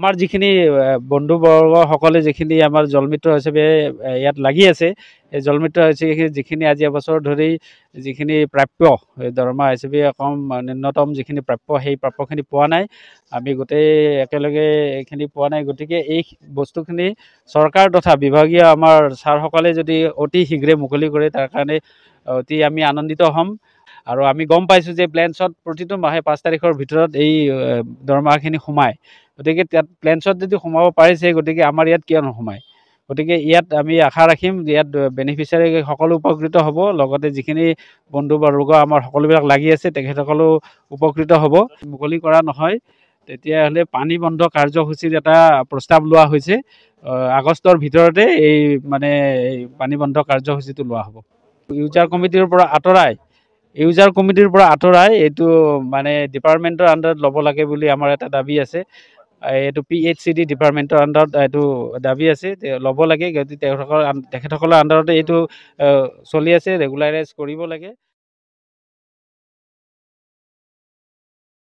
আমাৰ যিখিনি বন্ধুবৰ্গসকলে যিখিনি আমাৰ জলমিত্ৰ হিচাপে ইয়াত লাগি আছে, এই জলমিত্ৰ হিচাপে যিখিনি আজি এবছৰ ধৰি যিখিনি প্ৰাপ্য দৰমহা হিচাপে কম ন্যূনতম যিখিনি প্ৰাপ্য, সেই প্ৰাপ্যখিনি পোৱা নাই। আমি গোটেই একেলগে এইখিনি পোৱা নাই। গতিকে এই বস্তুখিনি চৰকাৰ তথা বিভাগীয় আমাৰ ছাৰসকলে যদি অতি শীঘ্ৰে মুকলি কৰে, তাৰ কাৰণে অতি আমি আনন্দিত হ'ম। আৰু আমি গম পাইছোঁ যে প্লেনছত প্ৰতিটো মাহে 5 তাৰিখৰ ভিতৰত এই দৰমহাখিনি সোমায়। গতিকে তাত প্লেনছত যদি সোমাব পাৰিছে, গতিকে আমাৰ ইয়াত কিয় নোসোমায়? গতিকে ইয়াত আমি আশা ৰাখিম যে ইয়াত বেনিফিচিয়াৰী সকলো উপকৃত হ'ব, লগতে যিখিনি বন্ধুবৰ্গ আমাৰ সকলোবিলাক লাগি আছে তেখেতসকলো উপকৃত হ'ব। মুকলি কৰা নহয় তেতিয়াহ'লে পানী বন্ধ কাৰ্যসূচীৰ এটা প্ৰস্তাৱ লোৱা হৈছে। আগষ্টৰ ভিতৰতে এই পানী বন্ধ কাৰ্যসূচীটো লোৱা হ'ব। ইউজাৰ কমিটিৰ পৰা আঁতৰাই এইটো ডিপাৰ্টমেণ্টৰ আণ্ডাৰত ল'ব লাগে বুলি আমাৰ এটা দাবী আছে। এইটো PHCD ডিপাৰ্টমেণ্টৰ আণ্ডাৰত এইটো দাবী আছে, ল'ব লাগে। তেখেতসকলৰ আণ্ডাৰতে এইটো চলি আছে, ৰেগুলাৰাইজ কৰিব লাগে।